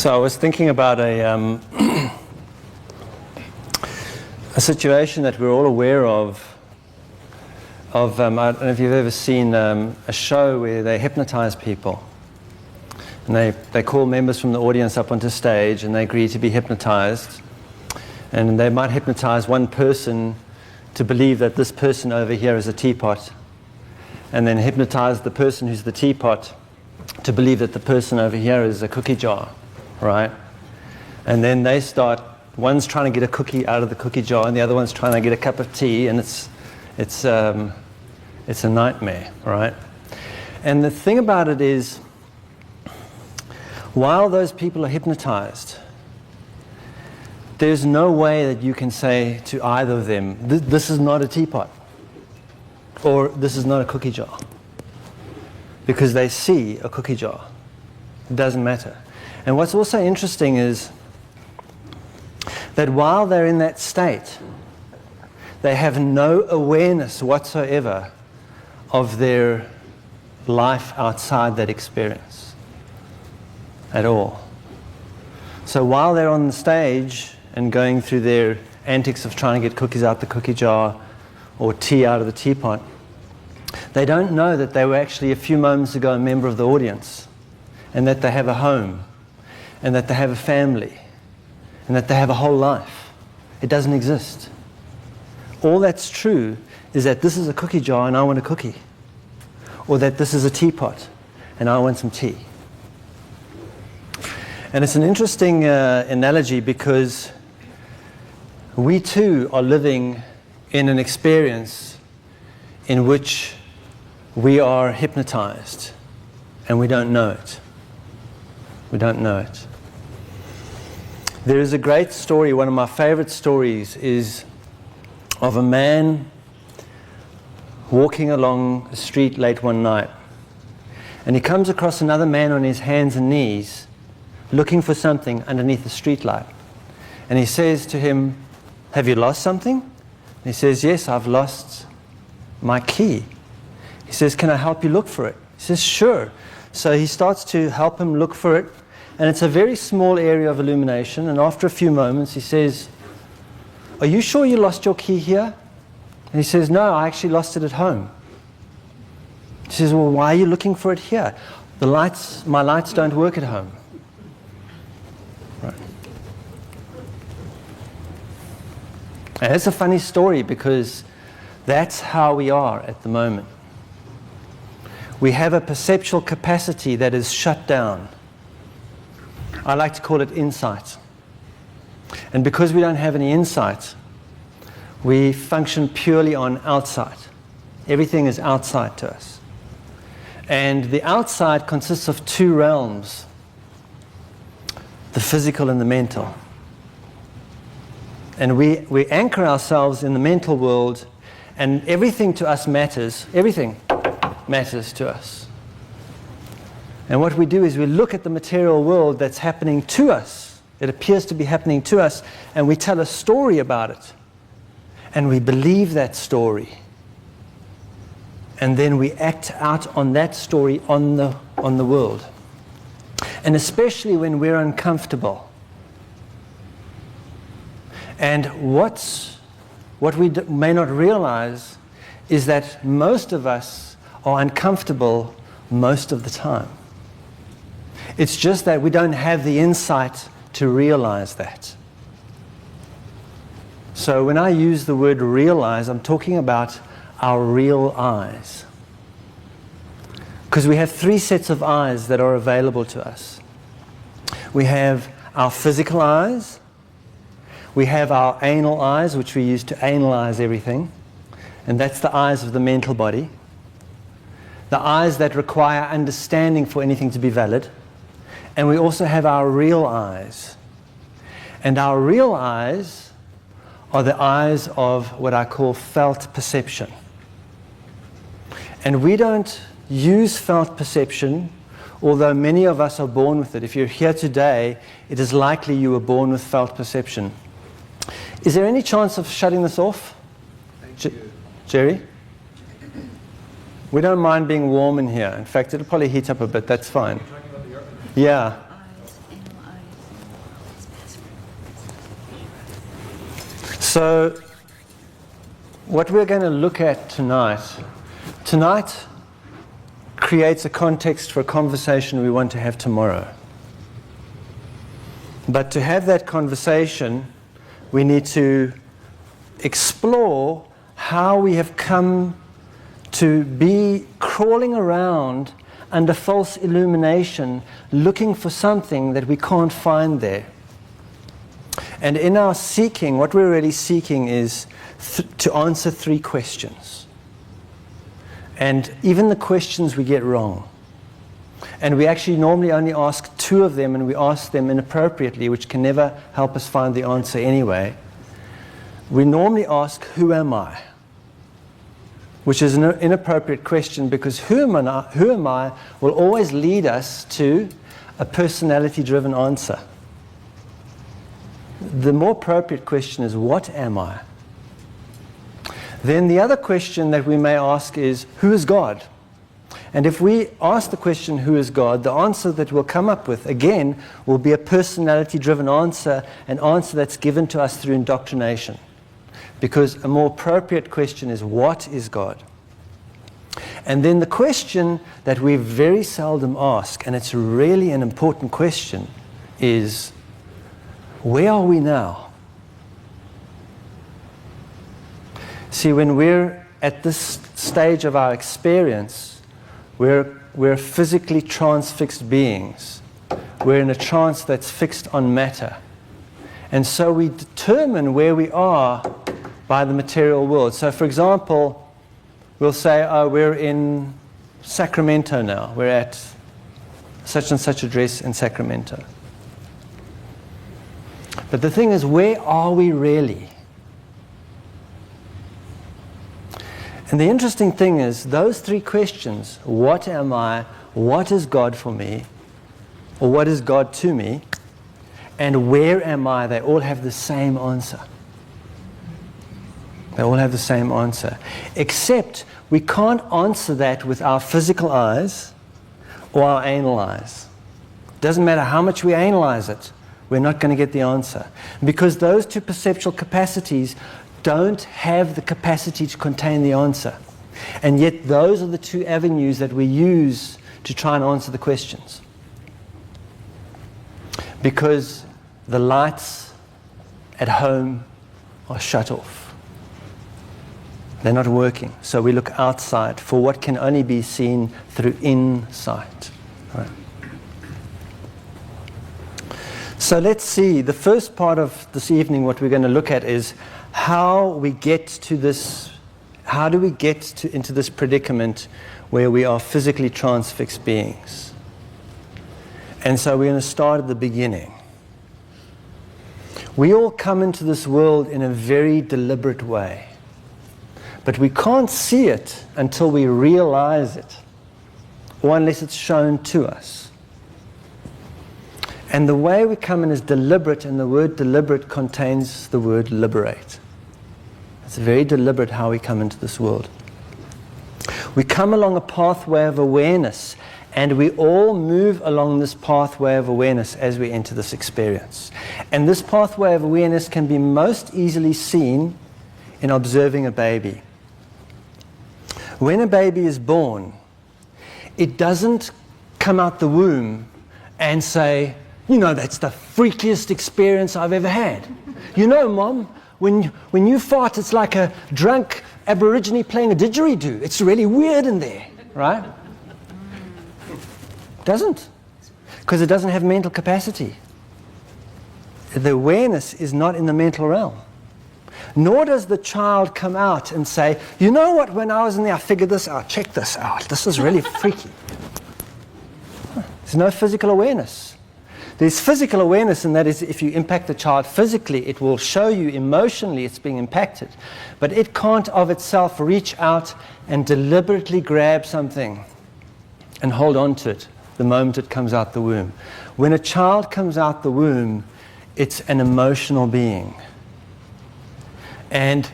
So I was thinking about a situation that we're all aware of. I don't know if you've ever seen a show where they hypnotize people. And they call members from the audience up onto stage and they agree to be hypnotized. And they might hypnotize one person to believe that this person over here is a teapot. And then hypnotize the person who's the teapot to believe that the person over here is a cookie jar, right? And then they start, one's trying to get a cookie out of the cookie jar and the other one's trying to get a cup of tea, and it's a nightmare, right? And the thing about it is, while those people are hypnotized, there's no way that you can say to either of them, this is not a teapot, or this is not a cookie jar. Because they see a cookie jar. It doesn't matter. And what's also interesting is that while they're in that state, they have no awareness whatsoever of their life outside that experience at all. So while they're on the stage and going through their antics of trying to get cookies out the cookie jar or tea out of the teapot, they don't know that they were actually a few moments ago a member of the audience, and that they have a home, and that they have a family, and that they have a whole life. It doesn't exist. All that's true is that this is a cookie jar and I want a cookie, or that this is a teapot and I want some tea. And it's an interesting analogy, because we too are living in an experience in which we are hypnotized and we don't know it. We don't know it. There is a great story, one of my favorite stories is of a man walking along a street late one night, and he comes across another man on his hands and knees looking for something underneath the street light. And he says to him, "Have you lost something?" And he says, "Yes, I've lost my key." He says, "Can I help you look for it?" He says, "Sure." So he starts to help him look for it, and it's a very small area of illumination, and after a few moments he says, "Are you sure you lost your key here?" And he says, "No, I actually lost it at home." He says, "Well, why are you looking for it here? My lights don't work at home." Right. And it's a funny story, because that's how we are at the moment. We have a perceptual capacity that is shut down. I like to call it insight. And because we don't have any insight, we function purely on outside. Everything is outside to us. And the outside consists of two realms: the physical and the mental. And we anchor ourselves in the mental world, and everything to us matters. Everything matters to us. And what we do is we look at the material world that's happening to us. It appears to be happening to us, and we tell a story about it. And we believe that story. And then we act out on that story on the world. And especially when we're uncomfortable. And what we may not realize is that most of us are uncomfortable most of the time. It's just that we don't have the insight to realize that. So when I use the word realize, I'm talking about our real eyes. Because we have three sets of eyes that are available to us. We have our physical eyes, we have our anal eyes, which we use to analyze everything, and that's the eyes of the mental body. The eyes that require understanding for anything to be valid. And we also have our real eyes. And our real eyes are the eyes of what I call felt perception. And we don't use felt perception, although many of us are born with it. If you're here today, it is likely you were born with felt perception. Is there any chance of shutting this off? Jerry? We don't mind being warm in here. In fact, it'll probably heat up a bit. That's fine. Yeah. So, what we're going to look at tonight creates a context for a conversation we want to have tomorrow. But to have that conversation, we need to explore how we have come to be crawling around under false illumination, looking for something that we can't find there. And in our seeking, what we're really seeking is to answer 3 questions. And even the questions we get wrong. And we actually normally only ask 2 of them, and we ask them inappropriately, which can never help us find the answer anyway. We normally ask, who am I? Which is an inappropriate question, because who am I will always lead us to a personality-driven answer. The more appropriate question is, what am I? Then the other question that we may ask is, who is God? And if we ask the question, who is God, the answer that we'll come up with, again, will be a personality-driven answer, an answer that's given to us through indoctrination. Because a more appropriate question is, what is God? And then the question that we very seldom ask, and it's really an important question, is, where are we now? See, when we're at this stage of our experience, we're physically transfixed beings. We're in a trance that's fixed on matter. And so we determine where we are by the material world. So, for example, we'll say, oh, we're in Sacramento now. We're at such and such address in Sacramento. But the thing is, where are we really? And the interesting thing is, those 3 questions, what am I, what is God for me, or what is God to me, and where am I, they all have the same answer. They all have the same answer. Except we can't answer that with our physical eyes or our anal eyes. It doesn't matter how much we analyze it, we're not going to get the answer. Because those 2 perceptual capacities don't have the capacity to contain the answer. And yet those are the 2 avenues that we use to try and answer the questions. Because the lights at home are shut off. They're not working. So we look outside for what can only be seen through insight. Right. So let's see, the first part of this evening, what we're going to look at is how we get to this, how do we get into this predicament where we are physically transfixed beings. And so we're going to start at the beginning. We all come into this world in a very deliberate way. But we can't see it until we realize it, or unless it's shown to us. And the way we come in is deliberate, and the word deliberate contains the word liberate. It's very deliberate how we come into this world. We come along a pathway of awareness, and we all move along this pathway of awareness as we enter this experience. And this pathway of awareness can be most easily seen in observing a baby. When a baby is born, it doesn't come out the womb and say, you know, that's the freakiest experience I've ever had. You know, Mom, when you fart, it's like a drunk Aborigine playing a didgeridoo. It's really weird in there, right? Doesn't. Because it doesn't have mental capacity. The awareness is not in the mental realm. Nor does the child come out and say, you know what, when I was in there, I figured this out, check this out. This is really freaky. There's no physical awareness. There's physical awareness, and that is if you impact the child physically, it will show you emotionally it's being impacted. But it can't of itself reach out and deliberately grab something and hold on to it the moment it comes out the womb. When a child comes out the womb, it's an emotional being. And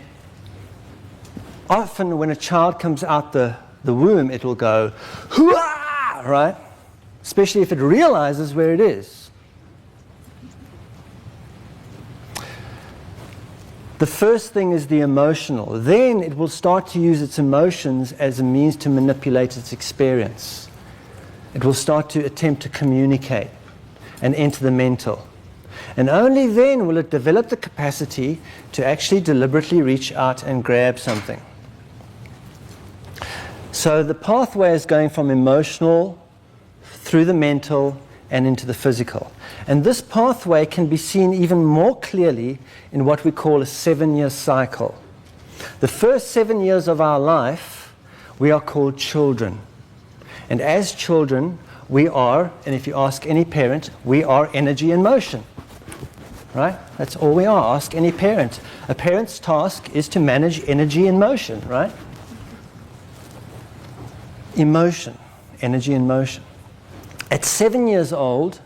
often when a child comes out the womb, it will go, hoo-ah, right? Especially if it realizes where it is. The first thing is the emotional. Then it will start to use its emotions as a means to manipulate its experience. It will start to attempt to communicate and enter the mental. And only then will it develop the capacity to actually deliberately reach out and grab something. So the pathway is going from emotional through the mental and into the physical. And this pathway can be seen even more clearly in what we call a 7-year cycle. The first 7 years of our life, we are called children. And as children, we are, and if you ask any parent, we are energy in motion. Right? That's all we are. Ask any parent. A parent's task is to manage energy in motion, right? Emotion, energy in motion. At 7 years old,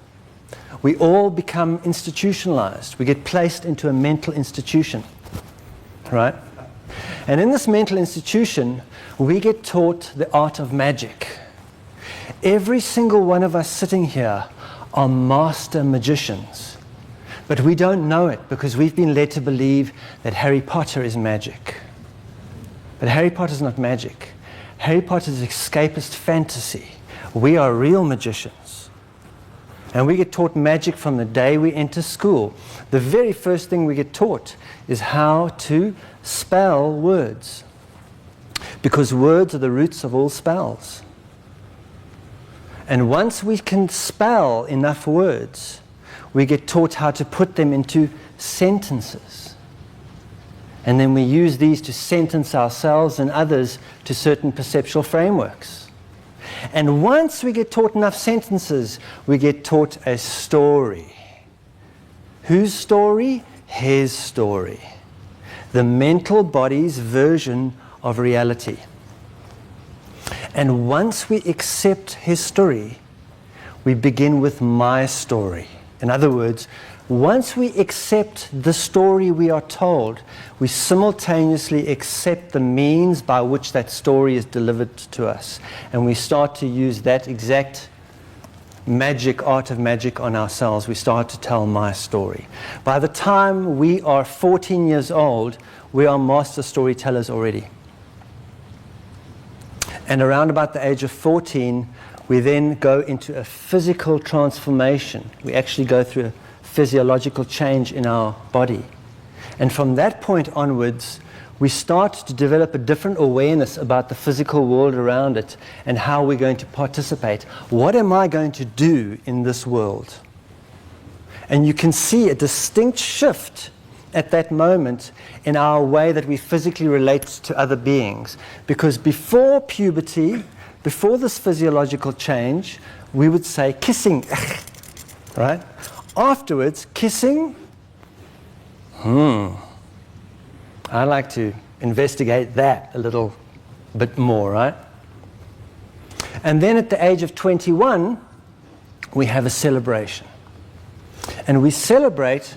we all become institutionalized. We get placed into a mental institution, right? And in this mental institution, we get taught the art of magic. Every single one of us sitting here are master magicians. But we don't know it because we've been led to believe that Harry Potter is magic. But Harry Potter is not magic. Harry Potter is escapist fantasy. We are real magicians. And we get taught magic from the day we enter school. The very first thing we get taught is how to spell words. Because words are the roots of all spells. And once we can spell enough words, we get taught how to put them into sentences. And then we use these to sentence ourselves and others to certain perceptual frameworks. And once we get taught enough sentences, we get taught a story. Whose story? His story. The mental body's version of reality. And once we accept his story, we begin with my story. In other words, once we accept the story we are told, we simultaneously accept the means by which that story is delivered to us. And we start to use that exact art of magic on ourselves. We start to tell my story. By the time we are 14 years old, we are master storytellers already. And around about the age of 14, we then go into a physical transformation. We actually go through a physiological change in our body. And from that point onwards, we start to develop a different awareness about the physical world around it and how we're going to participate. What am I going to do in this world? And you can see a distinct shift at that moment in our way that we physically relate to other beings. Because before puberty, before this physiological change, we would say kissing, right? Afterwards, kissing, I like to investigate that a little bit more, right? And then at the age of 21, we have a celebration. And we celebrate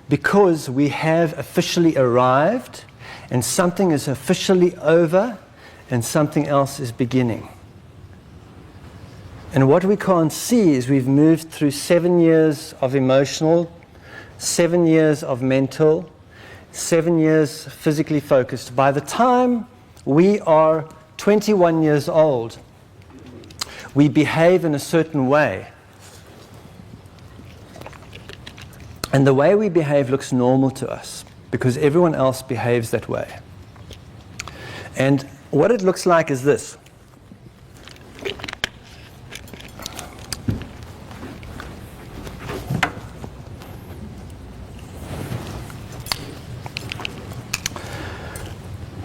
because we have officially arrived, and something is officially over, and something else is beginning. And what we can't see is we've moved through 7 years of emotional, 7 years of mental, 7 years physically focused. By the time we are 21 years old, we behave in a certain way. And the way we behave looks normal to us because everyone else behaves that way. And what it looks like is this.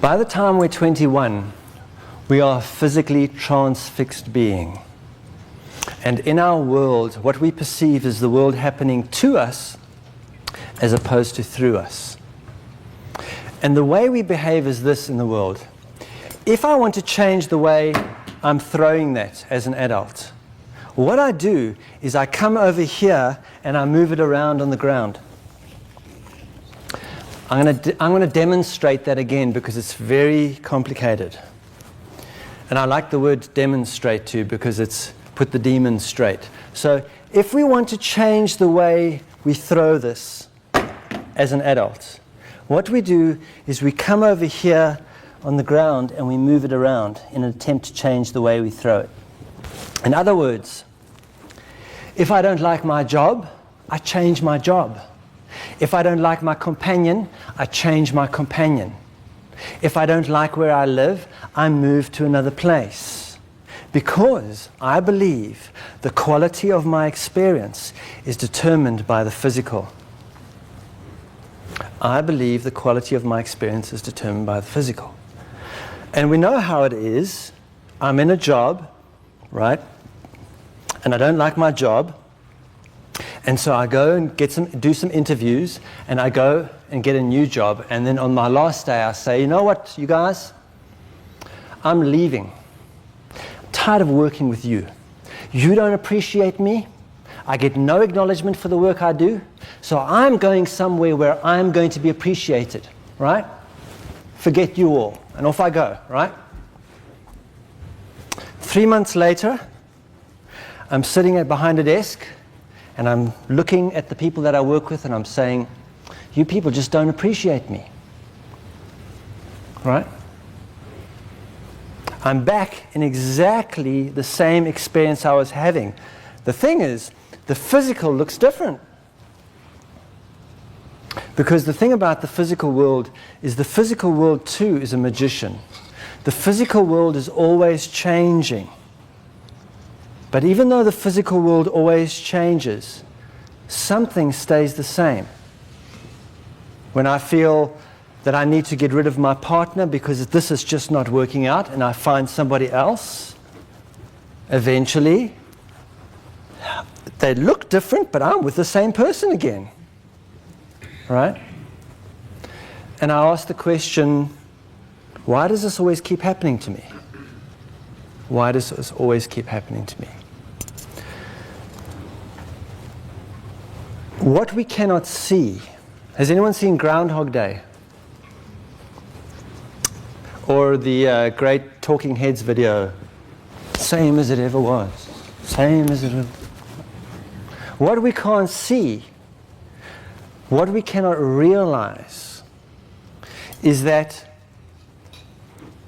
By the time we're 21, we are a physically transfixed being. And in our world, what we perceive is the world happening to us as opposed to through us. And the way we behave is this in the world. If I want to change the way I'm throwing that as an adult, what I do is I come over here and I move it around on the ground. I'm going to demonstrate that again because it's very complicated. And I like the word demonstrate too because it's put the demons straight. So if we want to change the way we throw this as an adult, What we do is we come over here on the ground and we move it around in an attempt to change the way we throw it. In other words, if I don't like my job, I change my job. If I don't like my companion, I change my companion. If I don't like where I live, I move to another place. Because I believe the quality of my experience is determined by the physical. I believe the quality of my experience is determined by the physical. And we know how it is. I'm in a job, right? And I don't like my job. And so I go and do some interviews, and I go and get a new job. And then on my last day, I say, you know what, you guys? I'm leaving. I'm tired of working with you. You don't appreciate me. I get no acknowledgement for the work I do. So I'm going somewhere where I'm going to be appreciated, right? Forget you all. And off I go, right? 3 months later, I'm sitting behind a desk, and I'm looking at the people that I work with, and I'm saying, you people just don't appreciate me. Right? I'm back in exactly the same experience I was having. The thing is, the physical looks different. Because the thing about the physical world is the physical world too is a magician. The physical world is always changing. But even though the physical world always changes, something stays the same. When I feel that I need to get rid of my partner because this is just not working out and I find somebody else, eventually, they look different, but I'm with the same person again. Right? And I ask the question, why does this always keep happening to me? Why does this always keep happening to me? What we cannot see. Has anyone seen Groundhog Day? Or the great Talking Heads video? Same as it ever was. Same as it ever. What we can't see, what we cannot realize, is that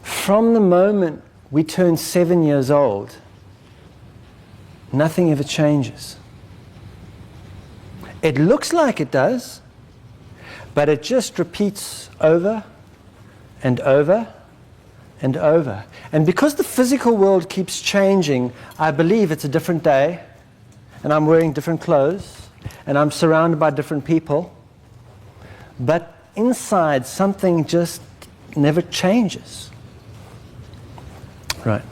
from the moment we turn 7 years old, nothing ever changes. It looks like it does, but it just repeats over and over and over. And because the physical world keeps changing, I believe it's a different day, and I'm wearing different clothes, and I'm surrounded by different people, but inside something just never changes. Right.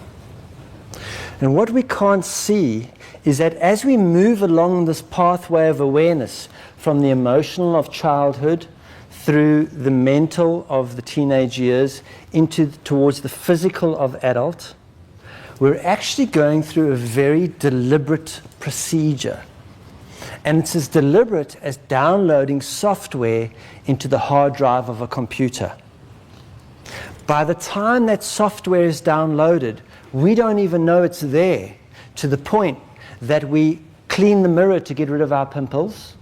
And what we can't see is that as we move along this pathway of awareness from the emotional of childhood through the mental of the teenage years towards the physical of adult, we're actually going through a very deliberate procedure. And it's as deliberate as downloading software into the hard drive of a computer. By the time that software is downloaded, we don't even know it's there, to the point that we clean the mirror to get rid of our pimples,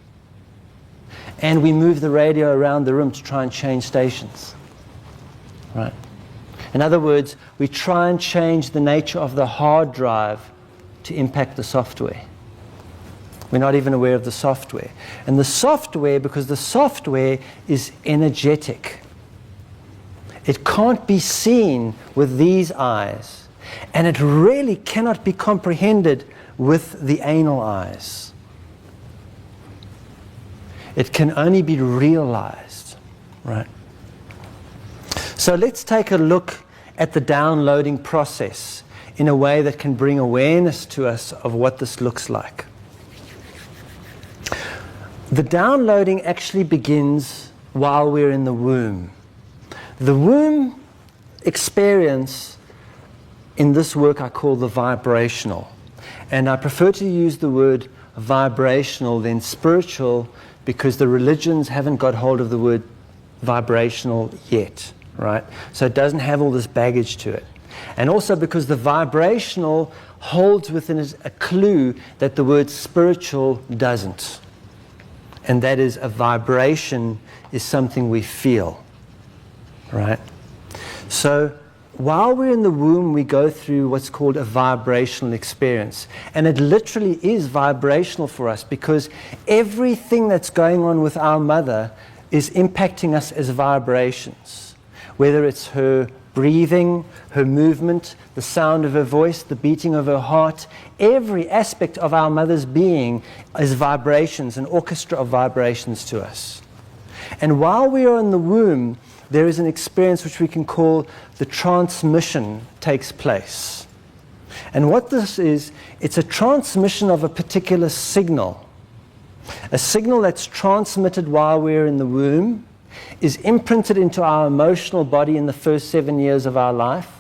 and we move the radio around the room to try and change stations. Right? In other words, we try and change the nature of the hard drive to impact the software. We're not even aware of the software. And the software, because the software is energetic, it can't be seen with these eyes, and it really cannot be comprehended with the anal eyes. It can only be realized, right? So let's take a look at the downloading process in a way that can bring awareness to us of what this looks like. The downloading actually begins while we're in the womb. The womb experience in this work I call the vibrational. And I prefer to use the word vibrational than spiritual because the religions haven't got hold of the word vibrational yet, right? So it doesn't have all this baggage to it. And also because the vibrational holds within it a clue that the word spiritual doesn't. And that is, a vibration is something we feel, right? So while we're in the womb, we go through what's called a vibrational experience. And it literally is vibrational for us, because everything that's going on with our mother is impacting us as vibrations. Whether it's her breathing, her movement, the sound of her voice, the beating of her heart, every aspect of our mother's being is vibrations, an orchestra of vibrations to us. And while we are in the womb, there is an experience which we can call the transmission takes place. And what this is, it's a transmission of a particular signal. A signal that's transmitted while we're in the womb, is imprinted into our emotional body in the first 7 years of our life,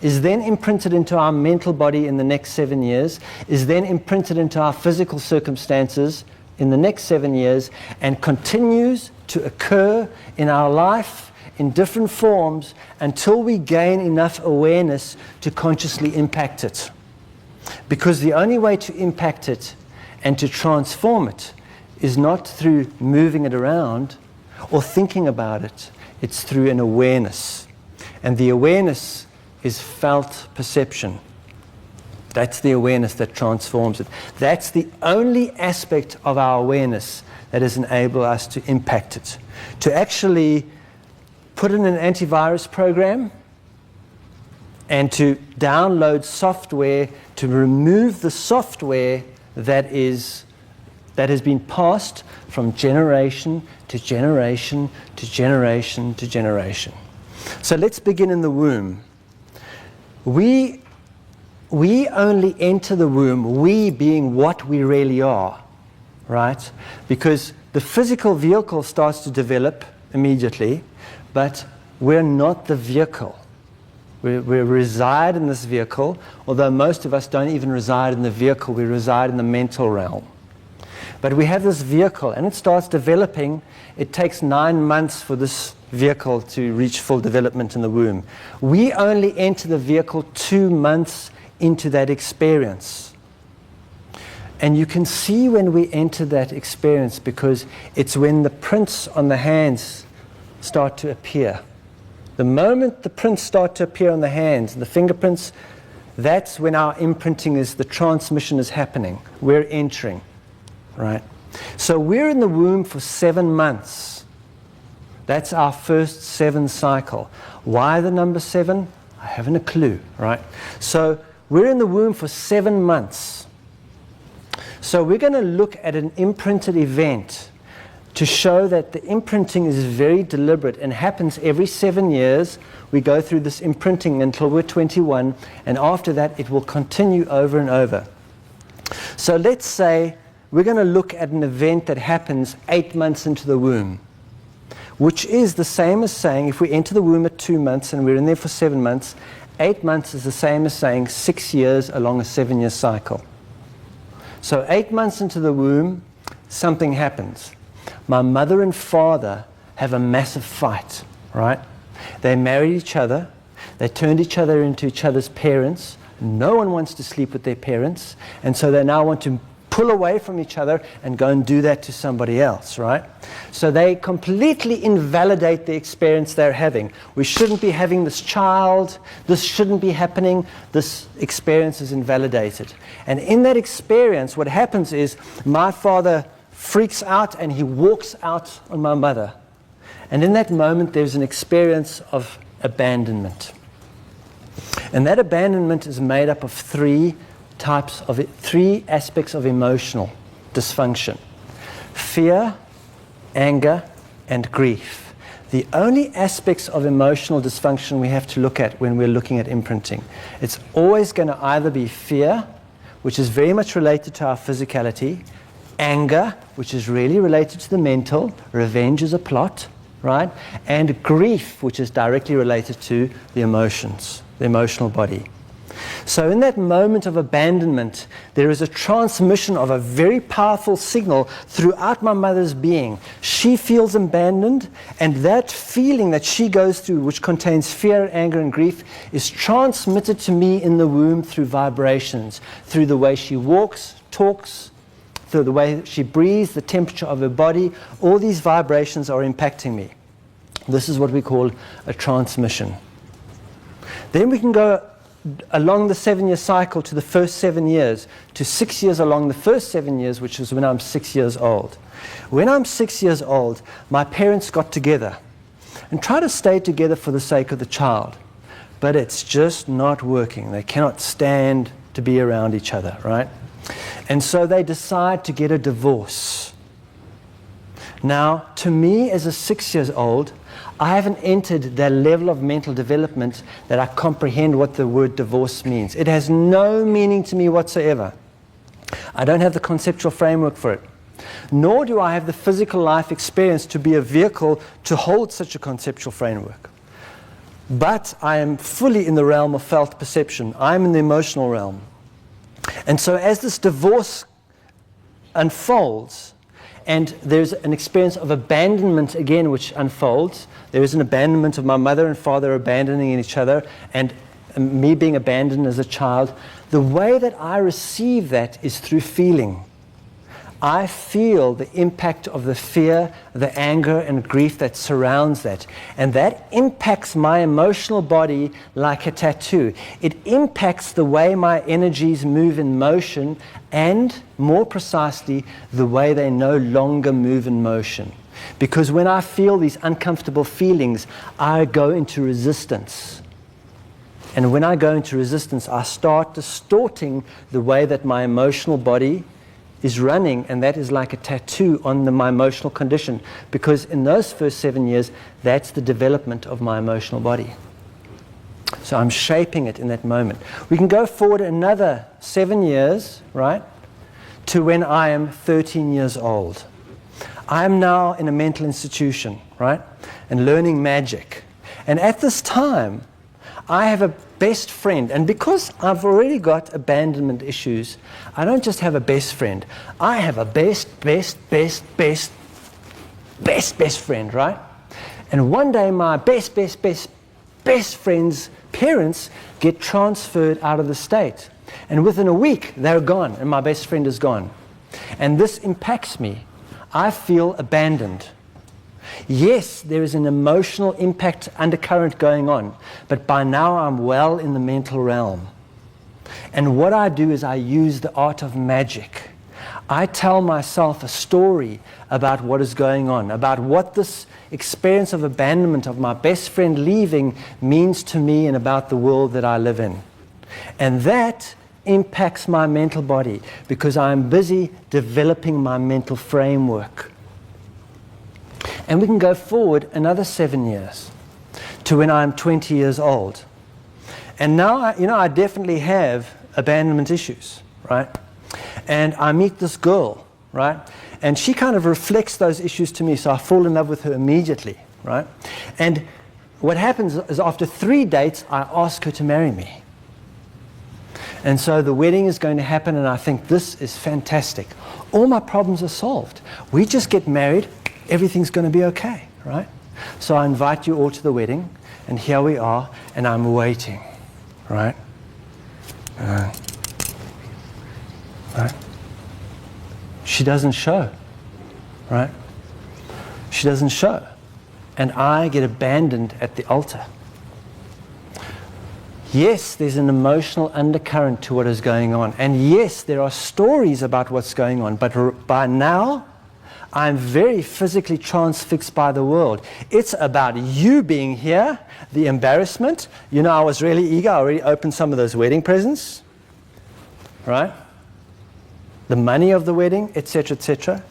is then imprinted into our mental body in the next 7 years, is then imprinted into our physical circumstances in the next 7 years, and continues to occur in our life in different forms until we gain enough awareness to consciously impact it. Because the only way to impact it and to transform it is not through moving it around or thinking about it. It's through an awareness. And the awareness is felt perception. That's the awareness that transforms it. That's the only aspect of our awareness that has enabled us to impact it. To actually put in an antivirus program and to download software to remove the software that has been passed from generation to generation to generation to generation. So let's begin in the womb. We only enter the womb, we being what we really are, right? Because the physical vehicle starts to develop immediately, but we're not the vehicle. We reside in this vehicle, although most of us don't even reside in the vehicle, we reside in the mental realm. But we have this vehicle, and it starts developing. It takes 9 months for this vehicle to reach full development in the womb. We only enter the vehicle 2 months into that experience. And you can see when we enter that experience, because it's when the prints on the hands start to appear. The moment the prints start to appear on the hands, the fingerprints, that's when our imprinting is, the transmission is happening. We're entering. Right? So we're in the womb for 7 months. That's our first 7 cycle. Why the number 7? I haven't a clue, right? So we're in the womb for 7 months. So we're going to look at an imprinted event to show that the imprinting is very deliberate and happens every 7 years. We go through this imprinting until we're 21, and after that it will continue over and over. So let's say we're going to look at an event that happens 8 months into the womb, which is the same as saying, if we enter the womb at 2 months and we're in there for 7 months, 8 months is the same as saying 6 years along a 7-year cycle. So 8 months into the womb, something happens. My mother and father have a massive fight, right? They married each other. They turned each other into each other's parents. No one wants to sleep with their parents, and so they now want to pull away from each other and go and do that to somebody else, right? So they completely invalidate the experience they're having. We shouldn't be having this child. This shouldn't be happening. This experience is invalidated. And in that experience, what happens is my father freaks out and he walks out on my mother. And in that moment, there's an experience of abandonment. And that abandonment is made up of three aspects of emotional dysfunction: fear, anger, and grief. The only aspects of emotional dysfunction we have to look at when we're looking at imprinting. It's always going to either be fear, which is very much related to our physicality, anger, which is really related to the mental, revenge is a plot, right? And grief, which is directly related to the emotions, the emotional body. So in that moment of abandonment, there is a transmission of a very powerful signal throughout my mother's being. She feels abandoned, and that feeling that she goes through, which contains fear, anger, and grief, is transmitted to me in the womb through vibrations, through the way she walks, talks, the way she breathes, the temperature of her body, all these vibrations are impacting me. This is what we call a transmission. Then we can go along the 7-year cycle to the first 7 years, to 6 years along the first 7 years, which is when I'm 6 years old. When I'm 6 years old, my parents got together and tried to stay together for the sake of the child. But it's just not working. They cannot stand to be around each other, right? And so they decide to get a divorce. Now, to me as a 6 years old, I haven't entered that level of mental development that I comprehend what the word divorce means. It has no meaning to me whatsoever. I don't have the conceptual framework for it. Nor do I have the physical life experience to be a vehicle to hold such a conceptual framework. But I am fully in the realm of felt perception. I'm in the emotional realm. And so as this divorce unfolds, and there's an experience of abandonment again which unfolds. There is an abandonment of my mother and father abandoning each other, and me being abandoned as a child. The way that I receive that is through feeling. I feel the impact of the fear, the anger, and grief that surrounds that. And that impacts my emotional body like a tattoo. It impacts the way my energies move in motion, and more precisely, the way they no longer move in motion. Because when I feel these uncomfortable feelings, I go into resistance. And when I go into resistance, I start distorting the way that my emotional body is running, and that is like a tattoo on my emotional condition, because in those first 7 years, that's the development of my emotional body. So I'm shaping it in that moment. We can go forward another 7 years, right, to when I am 13 years old. I am now in a mental institution, right, and learning magic. And at this time, I have a best friend, and because I've already got abandonment issues, I don't just have a best friend. I have a best friend, right? And one day my best friend's parents get transferred out of the state. And within a week, they're gone, and my best friend is gone. And this impacts me. I feel abandoned. Yes, there is an emotional impact undercurrent going on, but by now I'm well in the mental realm. And what I do is I use the art of magic. I tell myself a story about what is going on, about what this experience of abandonment of my best friend leaving means to me and about the world that I live in. And that impacts my mental body because I'm busy developing my mental framework. And we can go forward another 7 years to when I'm 20 years old. And now, I definitely have abandonment issues, right? And I meet this girl, right? And she kind of reflects those issues to me, so I fall in love with her immediately, right? And what happens is after 3 dates, I ask her to marry me. And so the wedding is going to happen, and I think this is fantastic. All my problems are solved. We just get married, everything's going to be okay, right? So I invite you all to the wedding, and here we are, and I'm waiting, right? Right? She doesn't show, right? She doesn't show. And I get abandoned at the altar. Yes, there's an emotional undercurrent to what is going on. And yes, there are stories about what's going on. But by now, I'm very physically transfixed by the world. It's about you being here, the embarrassment. I was really eager. I already opened some of those wedding presents, right? The money of the wedding, etc., etc.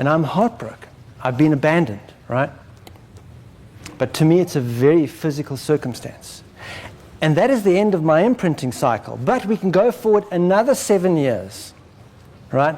And I'm heartbroken. I've been abandoned, right? But to me, it's a very physical circumstance. And that is the end of my imprinting cycle. But we can go forward another 7 years, right?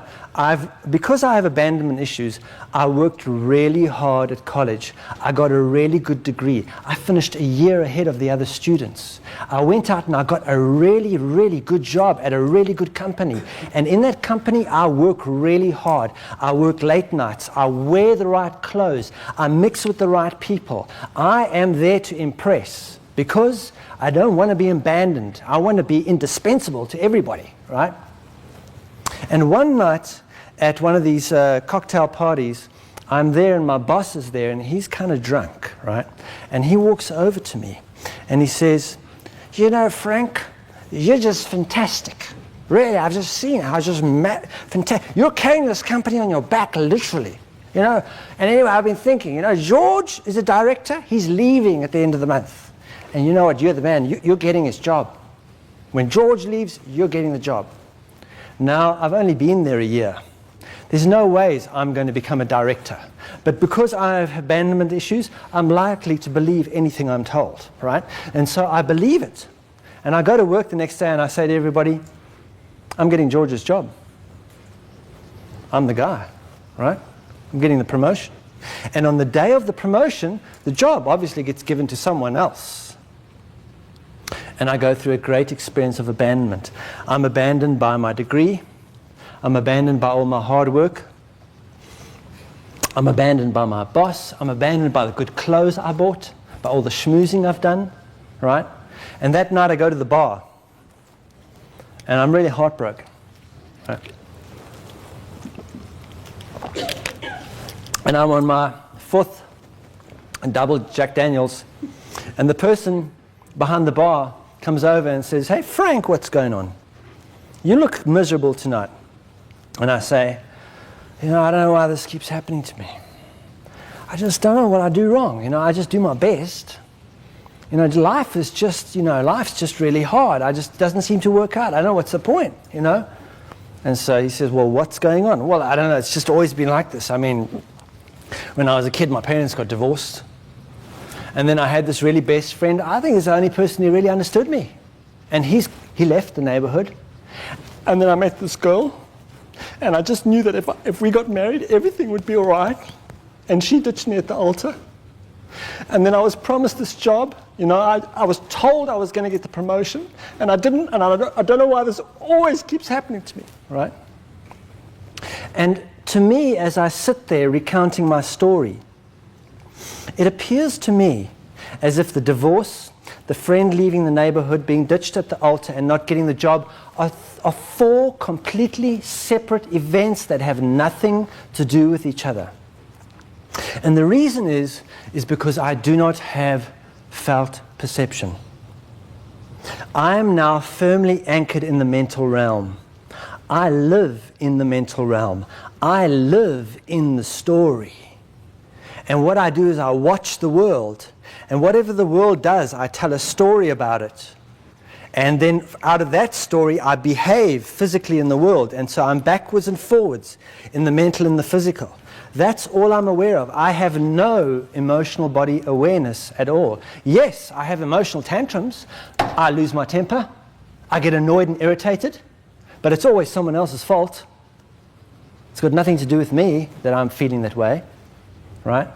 Because I have abandonment issues, I worked really hard at college. I got a really good degree. I finished a year ahead of the other students. I went out and I got a really, really good job at a really good company. And in that company, I work really hard. I work late nights. I wear the right clothes. I mix with the right people. I am there to impress because I don't want to be abandoned. I want to be indispensable to everybody, right? And one night, at one of these cocktail parties. I'm there and my boss is there and he's kind of drunk, right? And he walks over to me and he says, you know, Frank, you're just fantastic. Really, I've just seen how just fantastic. You're carrying this company on your back, literally. You know, and anyway, I've been thinking, you know, George is a director. He's leaving at the end of the month. And you know what? You're the man. You're getting his job. When George leaves, you're getting the job. Now, I've only been there a year. There's no ways I'm going to become a director. But because I have abandonment issues, I'm likely to believe anything I'm told, right? And so I believe it. And I go to work the next day and I say to everybody, I'm getting George's job. I'm the guy, right? I'm getting the promotion. And on the day of the promotion, the job obviously gets given to someone else. And I go through a great experience of abandonment. I'm abandoned by my degree. I'm abandoned by all my hard work. I'm abandoned by my boss. I'm abandoned by the good clothes I bought, by all the schmoozing I've done, right? And that night I go to the bar, and I'm really heartbroken. Right? And I'm on my 4th double Jack Daniels, and the person behind the bar comes over and says, hey, Frank, what's going on? You look miserable tonight. And I say, you know, I don't know why this keeps happening to me. I just don't know what I do wrong. You know, I just do my best. You know, life is just, you know, life's just really hard. I just doesn't seem to work out. I don't know what's the point, you know. And so he says, well, what's going on? Well, I don't know. It's just always been like this. I mean, when I was a kid, my parents got divorced. And then I had this really best friend. I think he's the only person who really understood me. And he left the neighborhood. And then I met this girl. And I just knew that if we got married, everything would be all right. And she ditched me at the altar. And then I was promised this job. You know, I was told I was going to get the promotion. And I didn't. And I don't know why this always keeps happening to me, right? And to me, as I sit there recounting my story, it appears to me as if the divorce, the friend leaving the neighborhood, being ditched at the altar and not getting the job are 4 completely separate events that have nothing to do with each other. And the reason is because I do not have felt perception. I am now firmly anchored in the mental realm. I live in the mental realm. I live in the story. And what I do is I watch the world. And whatever the world does, I tell a story about it. And then out of that story, I behave physically in the world. And so I'm backwards and forwards in the mental and the physical. That's all I'm aware of. I have no emotional body awareness at all. Yes, I have emotional tantrums. I lose my temper. I get annoyed and irritated. But it's always someone else's fault. It's got nothing to do with me that I'm feeling that way. Right?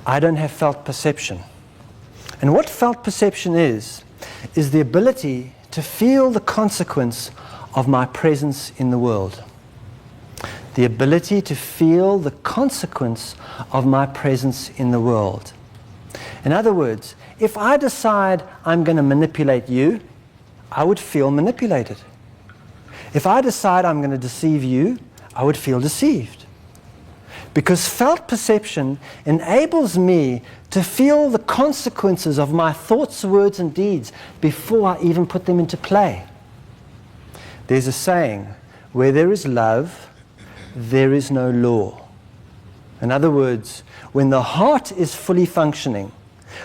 I don't have felt perception. And what felt perception is the ability to feel the consequence of my presence in the world. The ability to feel the consequence of my presence in the world. In other words, if I decide I'm going to manipulate you, I would feel manipulated. If I decide I'm going to deceive you, I would feel deceived. Because felt perception enables me to feel the consequences of my thoughts, words, and deeds before I even put them into play. There's a saying, where there is love, there is no law. In other words, when the heart is fully functioning,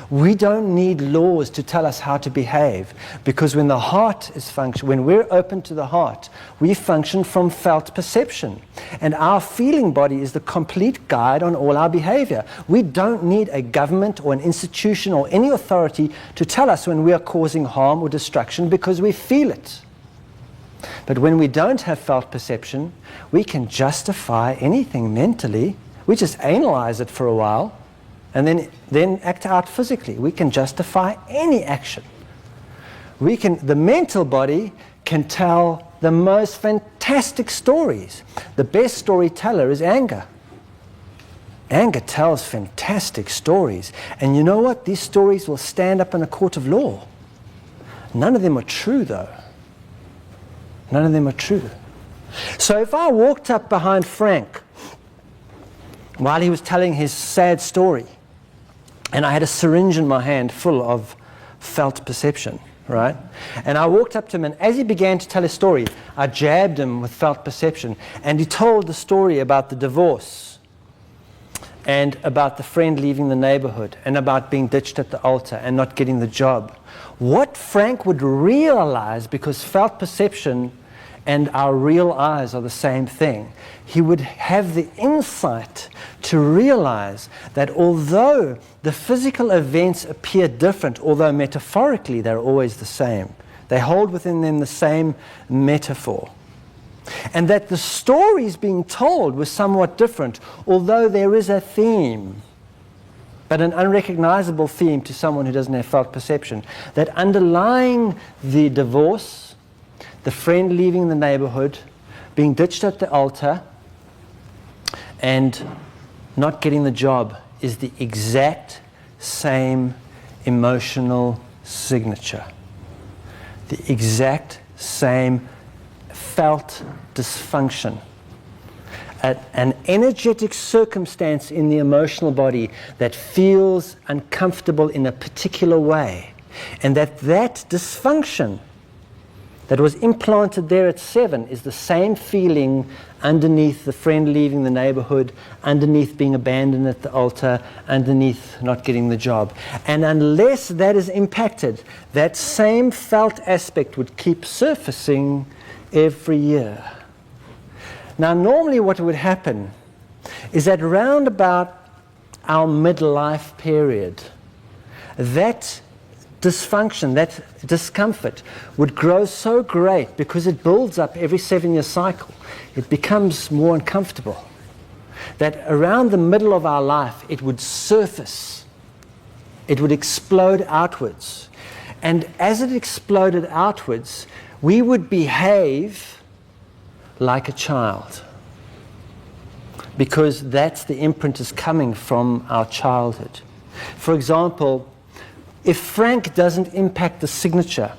we don't need laws to tell us how to behave, because when the heart is when we're open to the heart, we function from felt perception. And our feeling body is the complete guide on all our behavior. We don't need a government or an institution or any authority to tell us when we are causing harm or destruction, because we feel it. But when we don't have felt perception, we can justify anything mentally. We just analyze it for a while, and then act out physically. We can justify any action. The mental body can tell the most fantastic stories. The best storyteller is anger. Anger tells fantastic stories. And you know what? These stories will stand up in a court of law. None of them are true, though. None of them are true. So if I walked up behind Frank while he was telling his sad story, and I had a syringe in my hand full of felt perception, right? And I walked up to him, and as he began to tell his story, I jabbed him with felt perception, and he told the story about the divorce, and about the friend leaving the neighborhood, and about being ditched at the altar and not getting the job. What Frank would realize, because felt perception and our real eyes are the same thing, he would have the insight to realize that although the physical events appear different, although metaphorically they're always the same, they hold within them the same metaphor. And that the stories being told were somewhat different, although there is a theme, but an unrecognizable theme to someone who doesn't have felt perception. That underlying the divorce, the friend leaving the neighborhood, being ditched at the altar, and not getting the job is the exact same emotional signature. The exact same felt dysfunction. An energetic circumstance in the emotional body that feels uncomfortable in a particular way. And that dysfunction that was implanted there at 7 is the same feeling underneath the friend leaving the neighborhood, underneath being abandoned at the altar, underneath not getting the job. And unless that is impacted, that same felt aspect would keep surfacing every year. Now, normally what would happen is that round about our midlife period, that dysfunction, that discomfort would grow so great because it builds up every 7-year cycle. It becomes more uncomfortable. That around the middle of our life, it would surface. It would explode outwards. And as it exploded outwards, we would behave like a child, because that's the imprint is coming from our childhood. For example, if Frank doesn't impact the signature,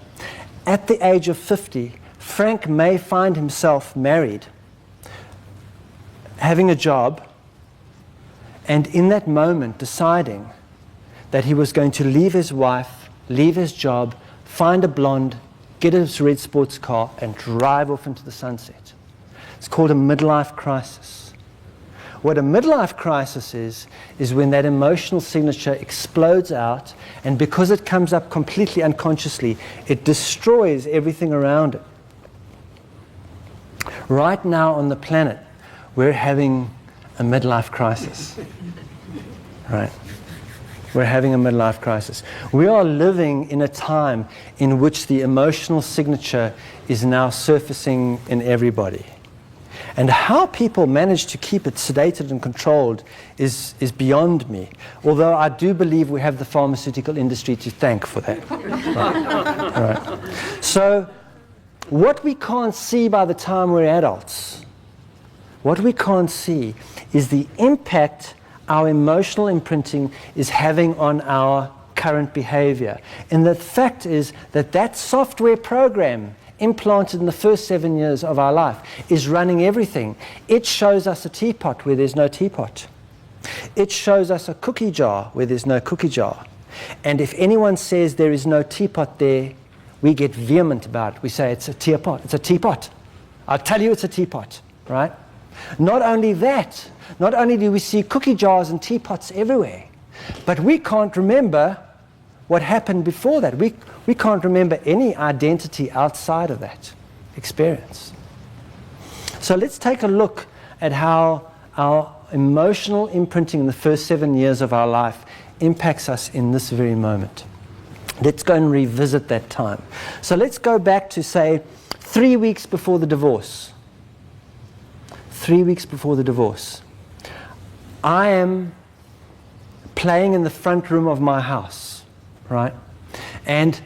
at the age of 50, Frank may find himself married, having a job, and in that moment deciding that he was going to leave his wife, leave his job, find a blonde, get his red sports car, and drive off into the sunset. It's called a midlife crisis. What a midlife crisis is when that emotional signature explodes out, and because it comes up completely unconsciously, it destroys everything around it. Right now on the planet, we're having a midlife crisis. Right? We're having a midlife crisis. We are living in a time in which the emotional signature is now surfacing in everybody. And how people manage to keep it sedated and controlled is beyond me. Although I do believe we have the pharmaceutical industry to thank for that. Right. So, what we can't see by the time we're adults, what we can't see is the impact our emotional imprinting is having on our current behavior. And the fact is that software program implanted in the first 7 years of our life is running everything. It shows us a teapot where there's no teapot. It shows us a cookie jar where there's no cookie jar. And if anyone says there is no teapot there, we get vehement about it. We say it's a teapot. It's a teapot. I'll tell you it's a teapot, right? Not only that, not only do we see cookie jars and teapots everywhere, but we can't remember what happened before that. We can't remember any identity outside of that experience. So let's take a look at how our emotional imprinting in the first 7 years of our life impacts us in this very moment. Let's go and revisit that time. So let's go back to, say, 3 weeks before the divorce. 3 weeks before the divorce. I am playing in the front room of my house, right? And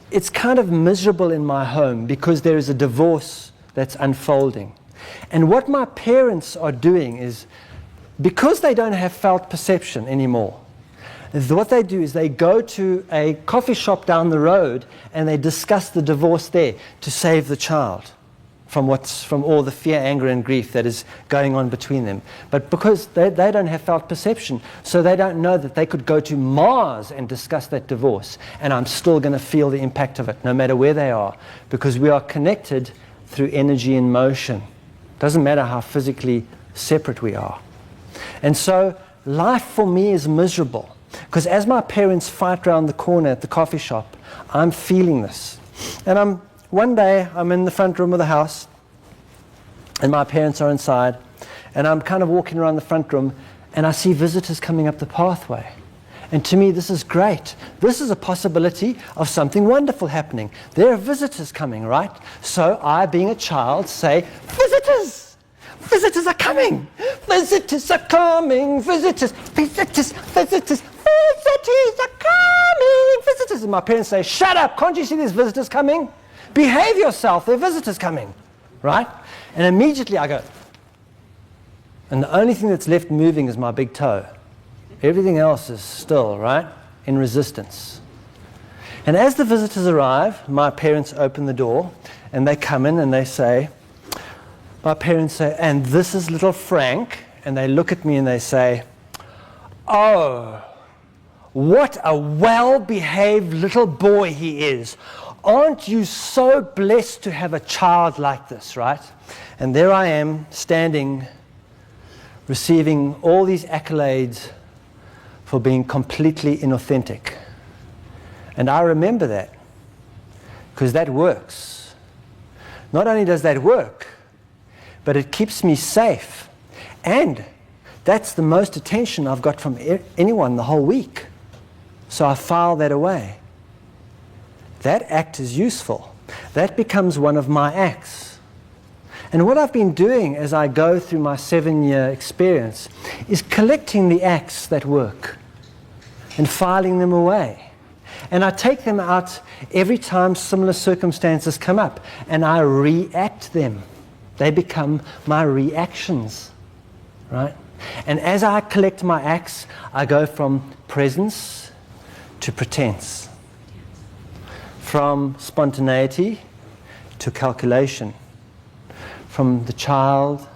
it's kind of miserable in my home because there is a divorce that's unfolding. And what my parents are doing is, because they don't have felt perception anymore, what they do is they go to a coffee shop down the road and they discuss the divorce there to save the child. from all the fear, anger, and grief that is going on between them. But because they don't have felt perception, so they don't know that they could go to Mars and discuss that divorce, and I'm still going to feel the impact of it, no matter where they are, because we are connected through energy and motion. Doesn't matter how physically separate we are. And so life for me is miserable, because as my parents fight around the corner at the coffee shop, I'm feeling this. And one day I'm in the front room of the house, and my parents are inside, and I'm kind of walking around the front room, and I see visitors coming up the pathway. And to me, this is great. This is a possibility of something wonderful happening. There are visitors coming, right? So I, being a child, say, visitors! Visitors are coming! Visitors are coming! Visitors! Visitors! Visitors! Visitors are coming! Visitors! And my parents say, shut up! Can't you see there's visitors coming? Behave yourself, there are visitors coming, right? And immediately I go, and the only thing that's left moving is my big toe. Everything else is still, right, in resistance. And as the visitors arrive, my parents open the door, and they come in and they say, my parents say, and this is little Frank, and they look at me and they say, oh, what a well-behaved little boy he is. Aren't you so blessed to have a child like this, right? And there I am, standing, receiving all these accolades for being completely inauthentic. And I remember that, because that works. Not only does that work, but it keeps me safe. And that's the most attention I've got from anyone the whole week. So I file that away. That act is useful. That becomes one of my acts. And what I've been doing as I go through my 7-year experience is collecting the acts that work and filing them away. And I take them out every time similar circumstances come up, and I react them. They become my reactions, right? And as I collect my acts, I go from presence to pretense. From spontaneity to calculation, from the child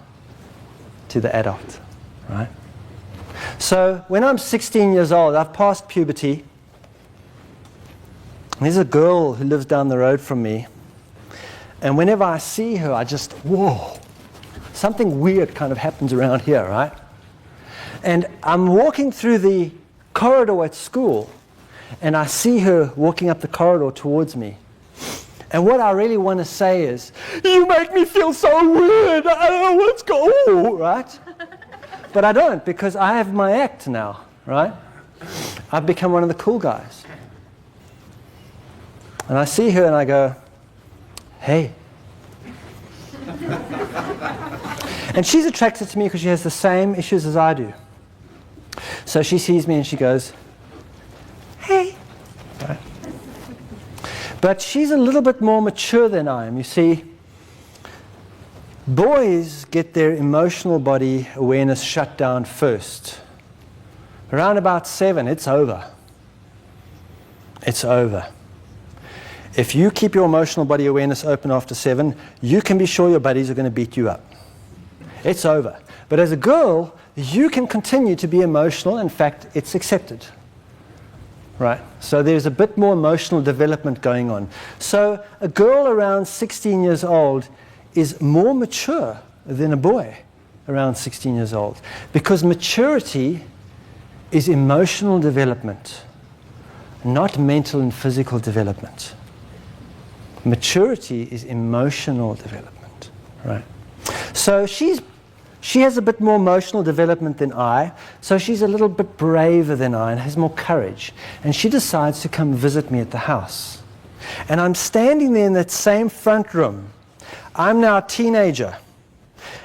to the adult, right? So when I'm 16 years old, I've passed puberty. There's a girl who lives down the road from me, and whenever I see her, I just, whoa, something weird kind of happens around here, right? And I'm walking through the corridor at school, and I see her walking up the corridor towards me. And what I really want to say is, you make me feel so weird, I don't know what's going on, right? But I don't, because I have my act now, right? I've become one of the cool guys. And I see her and I go, hey. And she's attracted to me because she has the same issues as I do. So she sees me and she goes, hey. Right? But she's a little bit more mature than I am. You see, boys get their emotional body awareness shut down first. Around about 7, it's over. It's over. If you keep your emotional body awareness open after 7, you can be sure your buddies are going to beat you up. It's over. But as a girl, you can continue to be emotional. In fact, it's accepted. Right? So there's a bit more emotional development going on. So a girl around 16 years old is more mature than a boy around 16 years old. Because maturity is emotional development, not mental and physical development. Maturity is emotional development, right? So she has a bit more emotional development than I, so she's a little bit braver than I and has more courage. And she decides to come visit me at the house. And I'm standing there in that same front room. I'm now a teenager.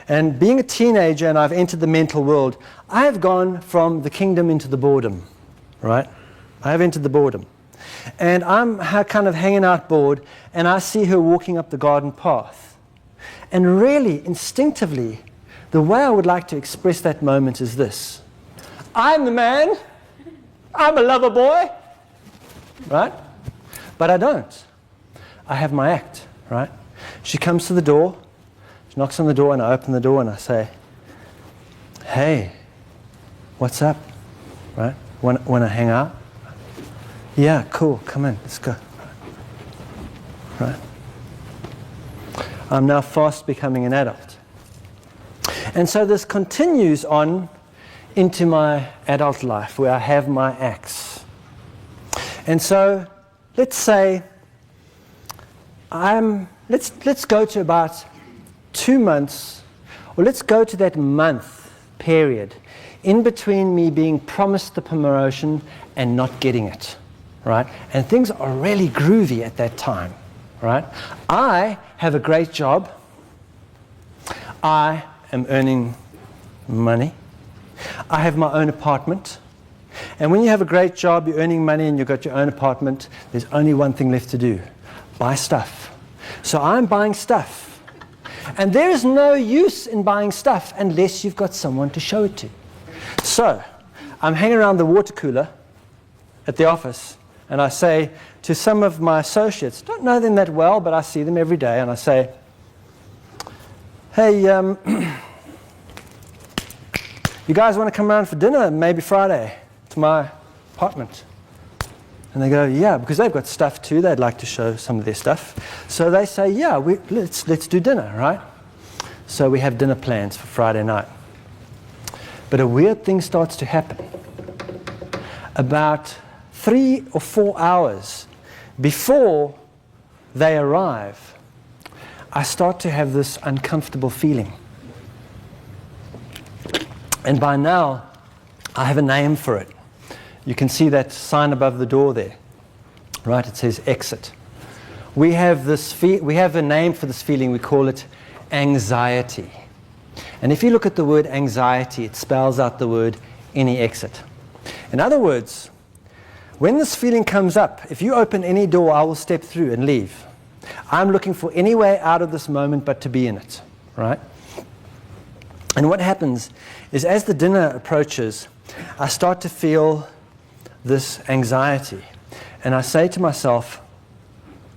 And being a teenager, and I've entered the mental world, I have gone from the kingdom into the boredom, right? I have entered the boredom. And I'm kind of hanging out bored, and I see her walking up the garden path. And really, instinctively, the way I would like to express that moment is this. I'm the man. I'm a lover boy. Right? But I don't. I have my act, right? She comes to the door, She knocks on the door and I open the door and I say, hey, what's up? Right? Want to hang out? Yeah, cool, come in, let's go. Right? I'm now fast becoming an adult. And so this continues on into my adult life where I have my acts. And so let's say let's go to about 2 months, or let's go to that month period in between me being promised the promotion and not getting it, right? And things are really groovy at that time, right? I have a great job. I am earning money. I have my own apartment. And when you have a great job, you're earning money and you've got your own apartment, there's only one thing left to do: buy stuff. So I'm buying stuff. And there is no use in buying stuff unless you've got someone to show it to. So I'm hanging around the water cooler at the office and I say to some of my associates, don't know them that well, but I see them every day, and I say, hey, you guys want to come around for dinner maybe Friday to my apartment? And they go, yeah, because they've got stuff too. They'd like to show some of their stuff. So they say, yeah, let's do dinner, right? So we have dinner plans for Friday night. But a weird thing starts to happen. About 3 or 4 hours before they arrive, I start to have this uncomfortable feeling. And by now, I have a name for it. You can see that sign above the door there, right? It says exit. We have a name for this feeling. We call it anxiety. And if you look at the word anxiety, it spells out the word any exit. In other words, when this feeling comes up, if you open any door, I will step through and leave. I'm looking for any way out of this moment but to be in it, right? And what happens is, as the dinner approaches, I start to feel this anxiety. And I say to myself,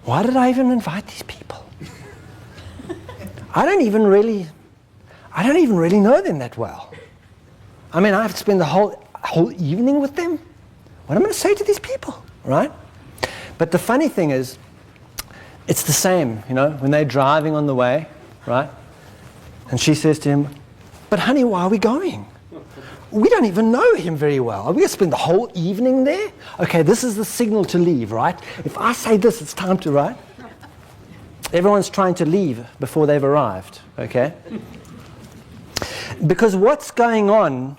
why did I even invite these people? I don't even really know them that well. I mean, I have to spend the whole evening with them? What am I going to say to these people, right? But the funny thing is, it's the same, when they're driving on the way, right? And she says to him, but honey, why are we going? We don't even know him very well. Are we going to spend the whole evening there? Okay, this is the signal to leave, right? If I say this, it's time to, right? Everyone's trying to leave before they've arrived, okay? Because what's going on,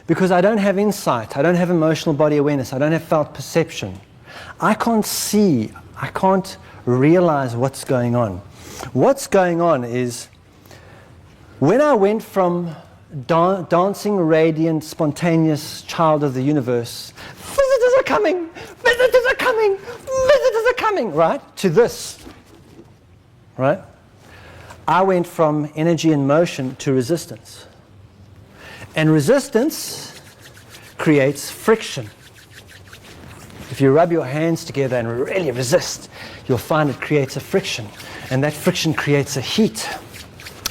because I don't have insight, I don't have emotional body awareness, I don't have felt perception, I can't realize what's going on. What's going on is, when I went from dancing, radiant, spontaneous child of the universe, visitors are coming, visitors are coming, visitors are coming, right, to this, right? I went from energy and motion to resistance. And resistance creates friction. If you rub your hands together and really resist, you'll find it creates a friction. And that friction creates a heat.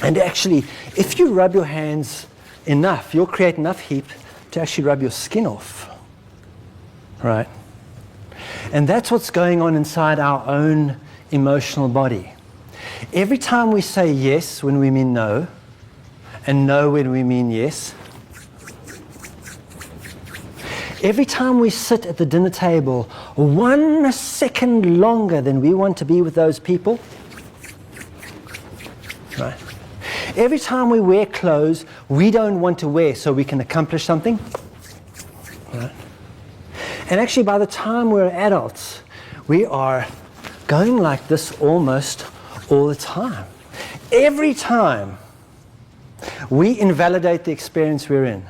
And actually, if you rub your hands enough, you'll create enough heat to actually rub your skin off. Right? And that's what's going on inside our own emotional body. Every time we say yes when we mean no, and no when we mean yes, every time we sit at the dinner table 1 second longer than we want to be with those people, right? Every time we wear clothes we don't want to wear so we can accomplish something, right? And actually, by the time we're adults, we are going like this almost all the time. Every time we invalidate the experience we're in,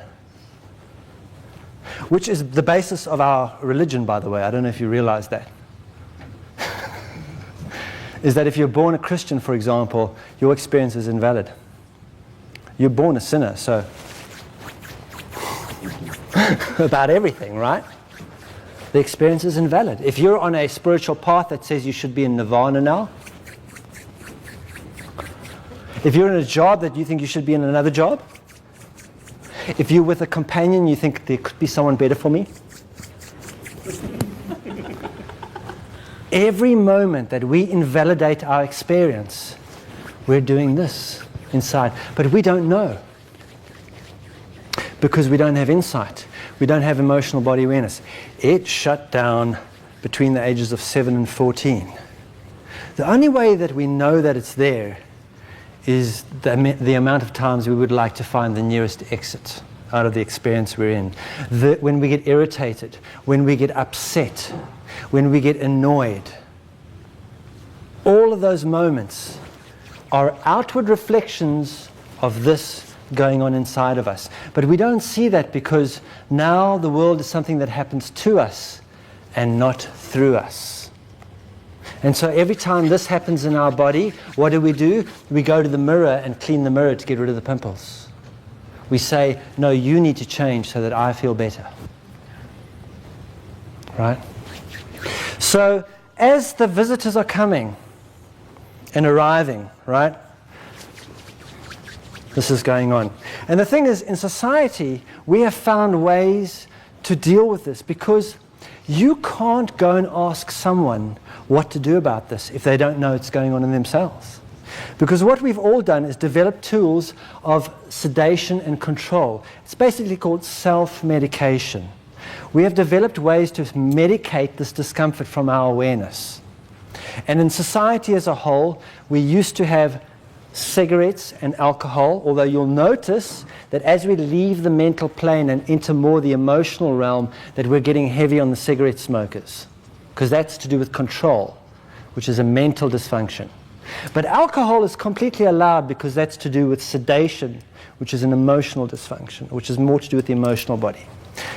which is the basis of our religion, by the way. I don't know if you realize that. Is that if you're born a Christian, for example, your experience is invalid. You're born a sinner, so about everything, right? The experience is invalid. If you're on a spiritual path that says you should be in nirvana now, If you're in a job that you think you should be in another job, if you're with a companion you think there could be someone better for me, every moment that we invalidate our experience, we're doing this inside. But we don't know, because we don't have insight. We don't have emotional body awareness. It shut down between the ages of 7 and 14. The only way that we know that it's there is the amount of times we would like to find the nearest exit out of the experience we're in. When we get irritated, when we get upset, when we get annoyed. All of those moments are outward reflections of this going on inside of us. But we don't see that because now the world is something that happens to us and not through us. And so every time this happens in our body, what do? We go to the mirror and clean the mirror to get rid of the pimples. We say, no, you need to change so that I feel better. Right? So as the visitors are coming and arriving, right? This is going on. And the thing is, in society, we have found ways to deal with this, because you can't go and ask someone what to do about this if they don't know it's going on in themselves. Because what we've all done is develop tools of sedation and control. It's basically called self-medication. We have developed ways to medicate this discomfort from our awareness. And in society as a whole, we used to have cigarettes and alcohol, although you'll notice that as we leave the mental plane and enter more the emotional realm, that we're getting heavy on the cigarette smokers, because that's to do with control, which is a mental dysfunction. But alcohol is completely allowed because that's to do with sedation, which is an emotional dysfunction, which is more to do with the emotional body.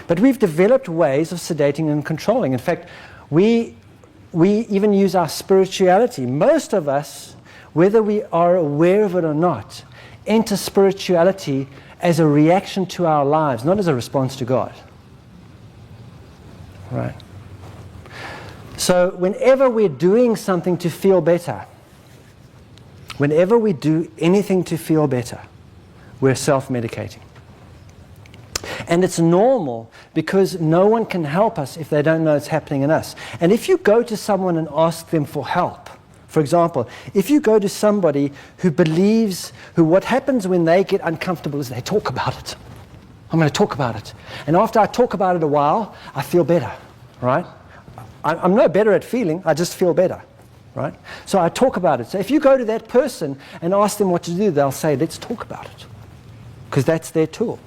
But we've developed ways of sedating and controlling. In fact, we even use our spirituality. Most of us, whether we are aware of it or not, enter spirituality as a reaction to our lives, not as a response to God. Right? So whenever we're doing something to feel better, whenever we do anything to feel better, we're self-medicating. And it's normal, because no one can help us if they don't know it's happening in us. And if you go to someone and ask them for help, for example, if you go to somebody who believes, what happens when they get uncomfortable is they talk about it. I'm going to talk about it. And after I talk about it a while, I feel better, right? I'm no better at feeling, I just feel better, right? So I talk about it. So if you go to that person and ask them what to do, they'll say, let's talk about it, because that's their tool,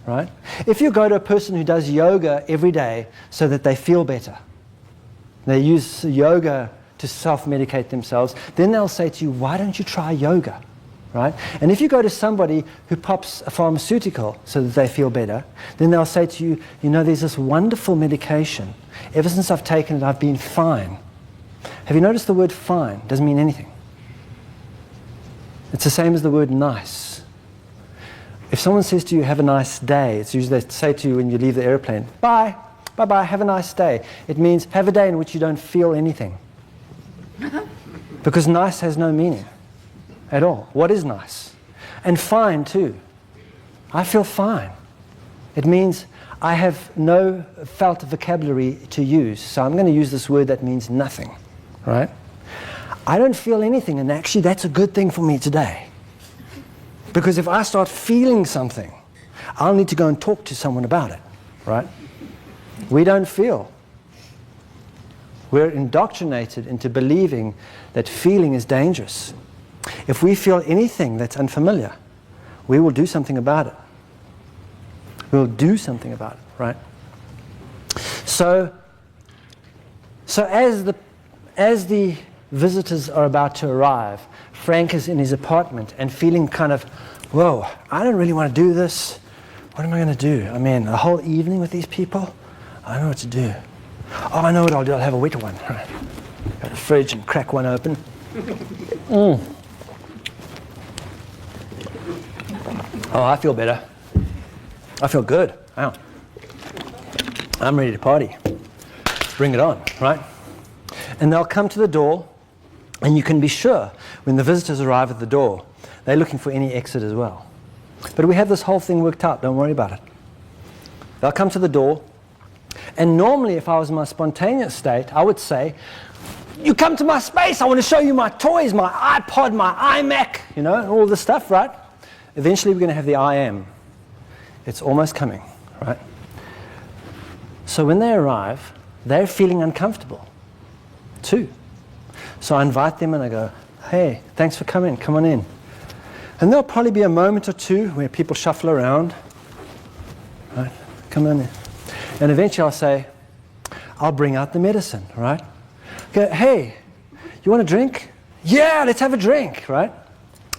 right? If you go to a person who does yoga every day so that they feel better, they use yoga to self-medicate themselves, then they'll say to you, why don't you try yoga, right? And if you go to somebody who pops a pharmaceutical so that they feel better, then they'll say to you, you know, there's this wonderful medication. Ever since I've taken it, I've been fine. Have you noticed the word fine doesn't mean anything? It's the same as the word nice. If someone says to you, have a nice day, it's usually they say to you when you leave the airplane, bye, bye-bye, have a nice day. It means have a day in which you don't feel anything. Because nice has no meaning at all. What is nice? And fine too. I feel fine. It means I have no felt vocabulary to use, so I'm going to use this word that means nothing, right? I don't feel anything, and actually that's a good thing for me today. Because if I start feeling something, I'll need to go and talk to someone about it, right? We don't feel. We're indoctrinated into believing that feeling is dangerous. If we feel anything that's unfamiliar, we will do something about it. We'll do something about it, right? So as the visitors are about to arrive, Frank is in his apartment and feeling kind of, whoa, I don't really want to do this. What am I going to do? I mean, a whole evening with these people? I don't know what to do. Oh, I know what I'll do. I'll have a wet one. Right. Go to the fridge and crack one open. Oh, I feel better. I feel good. Wow. I'm ready to party. Bring it on, right? And they'll come to the door, and you can be sure when the visitors arrive at the door, they're looking for any exit as well. But we have this whole thing worked out, don't worry about it. They'll come to the door, and normally if I was in my spontaneous state, I would say, you come to my space, I want to show you my toys, my iPod, my iMac, and all this stuff, right? Eventually we're going to have the I am. It's almost coming, right? So when they arrive, they're feeling uncomfortable too. So I invite them and I go, hey, thanks for coming, come on in. And there'll probably be a moment or two where people shuffle around, right? Come on in. And eventually I'll say, I'll bring out the medicine, right? Go, hey, you want a drink? Yeah, let's have a drink, right?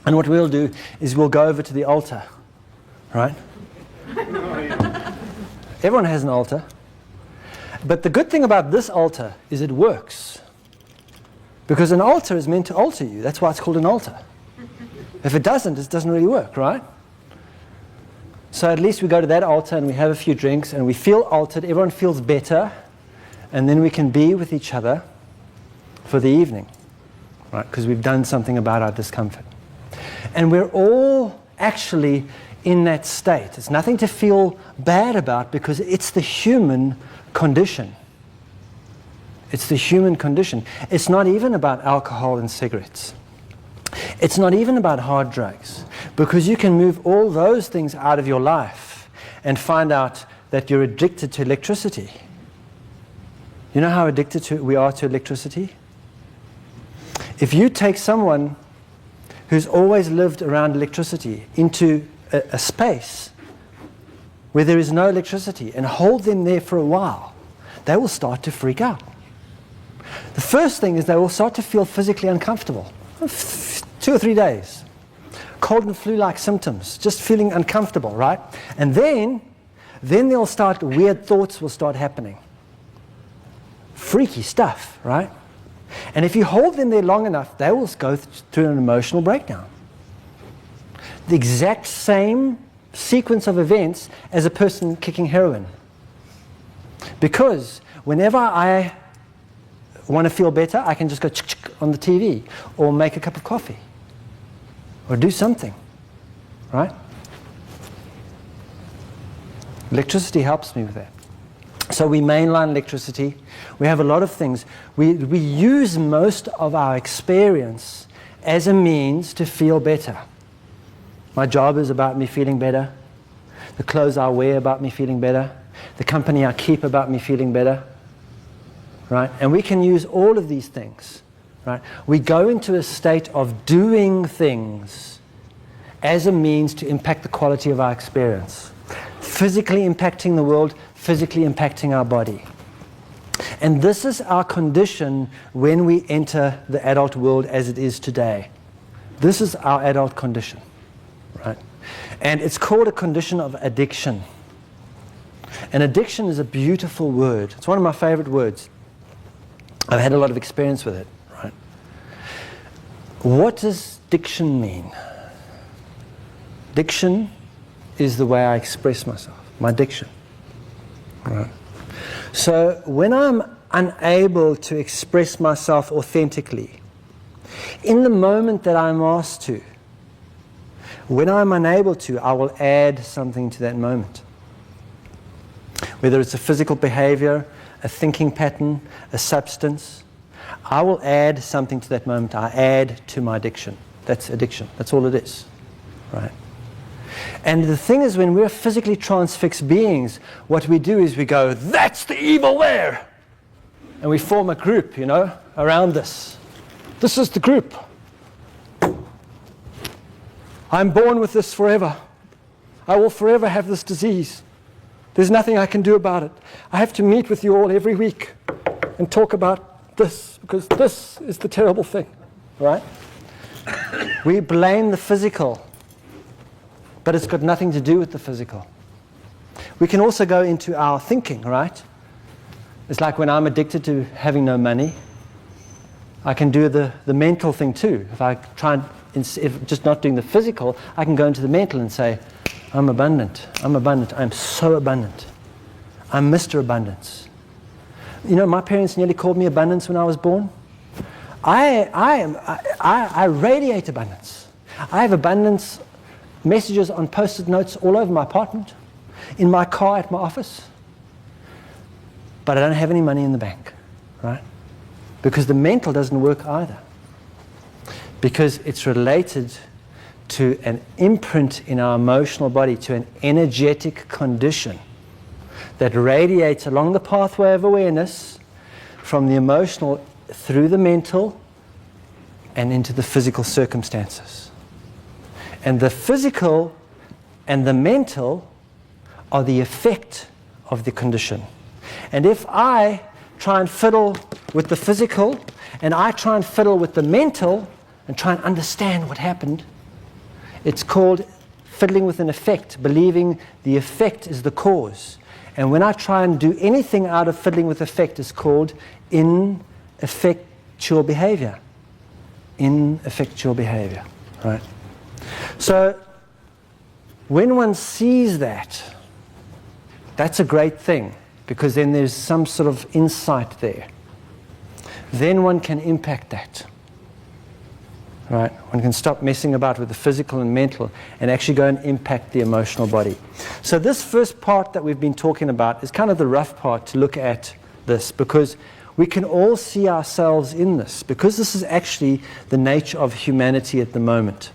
And what we'll do is we'll go over to the altar, right? Everyone has an altar. But the good thing about this altar is it works. Because an altar is meant to alter you. That's why it's called an altar. If it doesn't really work, right? So at least we go to that altar and we have a few drinks and we feel altered, everyone feels better, and then we can be with each other for the evening, right? Because we've done something about our discomfort. And we're all actually in that state. It's nothing to feel bad about because it's the human condition. It's the human condition. It's not even about alcohol and cigarettes. It's not even about hard drugs, because you can move all those things out of your life and find out that you're addicted to electricity. You know how addicted we are to electricity? If you take someone who's always lived around electricity into a space where there is no electricity and hold them there for a while, they will start to freak out. The first thing is they will start to feel physically uncomfortable. 2 or 3 days. Cold and flu-like symptoms, just feeling uncomfortable, right? And then they'll start, weird thoughts will start happening. Freaky stuff, right? And if you hold them there long enough, they will go through an emotional breakdown. The exact same sequence of events as a person kicking heroin. Because whenever I want to feel better, I can just go on the TV or make a cup of coffee or do something, right? Electricity helps me with that. So we mainline electricity. We have a lot of things. We use most of our experience as a means to feel better. My job is about me feeling better. The clothes I wear about me feeling better. The company I keep about me feeling better. Right? And we can use all of these things. Right? We go into a state of doing things as a means to impact the quality of our experience. Physically impacting the world, physically impacting our body. And this is our condition when we enter the adult world as it is today. This is our adult condition. Right? And it's called a condition of addiction. And addiction is a beautiful word. It's one of my favorite words. I've had a lot of experience with it. Right? What does diction mean? Diction is the way I express myself, my diction. Right? So when I'm unable to express myself authentically, in the moment that I'm asked to, when I'm unable to, I will add something to that moment. Whether it's a physical behavior, a thinking pattern, a substance, I will add something to that moment. I add to my addiction. That's addiction. That's all it is. Right? And the thing is, when we're physically transfixed beings, what we do is we go, that's the evil there! And we form a group, around this. This is the group. I'm born with this forever. I will forever have this disease. There's nothing I can do about it. I have to meet with you all every week and talk about this, because this is the terrible thing, right? We blame the physical, but it's got nothing to do with the physical. We can also go into our thinking, right? It's like when I'm addicted to having no money, I can do the mental thing too. If I try and, if just not doing the physical, I can go into the mental and say, I'm abundant, I'm so abundant. I'm Mr. Abundance. My parents nearly called me Abundance when I was born. I radiate abundance. I have abundance messages on post-it notes all over my apartment, in my car, at my office. But I don't have any money in the bank, right? Because the mental doesn't work either. Because it's related to an imprint in our emotional body, to an energetic condition that radiates along the pathway of awareness from the emotional through the mental and into the physical circumstances. And the physical and the mental are the effect of the condition. And if I try and fiddle with the physical and I try and fiddle with the mental and try and understand what happened, it's called fiddling with an effect, believing the effect is the cause. And when I try and do anything out of fiddling with effect, it's called ineffectual behavior. Ineffectual behavior, right? So when one sees that, that's a great thing, because then there's some sort of insight there. Then one can impact that. Right? One can stop messing about with the physical and mental and actually go and impact the emotional body. So this first part that we've been talking about is kind of the rough part to look at this, because we can all see ourselves in this, because this is actually the nature of humanity at the moment.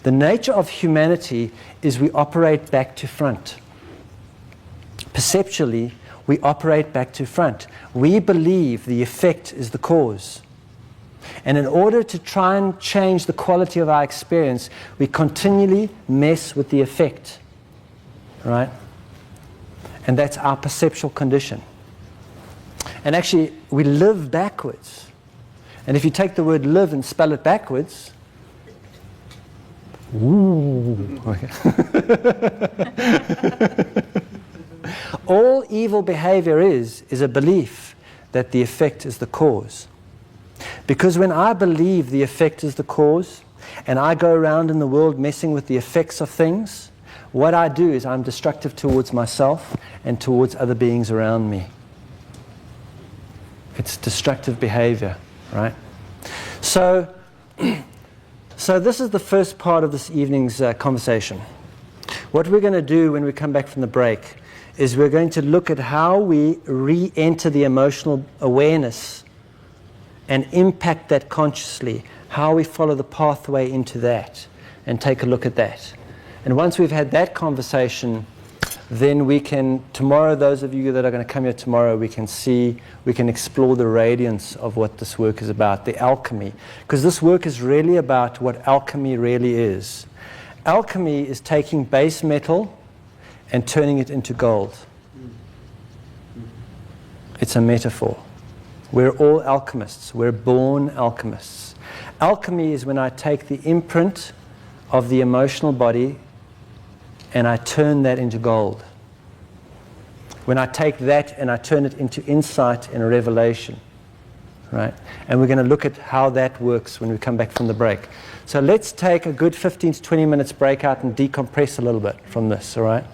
The nature of humanity is we operate back to front. Perceptually, we operate back to front. We believe the effect is the cause. And in order to try and change the quality of our experience, we continually mess with the effect, right? And that's our perceptual condition. And actually, we live backwards. And if you take the word live and spell it backwards, ooh, okay. All evil behavior is a belief that the effect is the cause. Because when I believe the effect is the cause, and I go around in the world messing with the effects of things, what I do is I'm destructive towards myself and towards other beings around me. It's destructive behavior, right? So this is the first part of this evening's conversation. What we're going to do when we come back from the break is we're going to look at how we re-enter the emotional awareness and impact that consciously, how we follow the pathway into that, and take a look at that. And once we've had that conversation, then we can, tomorrow, those of you that are going to come here tomorrow, we can explore the radiance of what this work is about, the alchemy. Because this work is really about what alchemy really is. Alchemy is taking base metal and turning it into gold. It's a metaphor. We're all alchemists. We're born alchemists. Alchemy is when I take the imprint of the emotional body and I turn that into gold. When I take that and I turn it into insight and revelation. Right? And we're going to look at how that works when we come back from the break. So let's take a good 15 to 20 minutes break out and decompress a little bit from this, all right?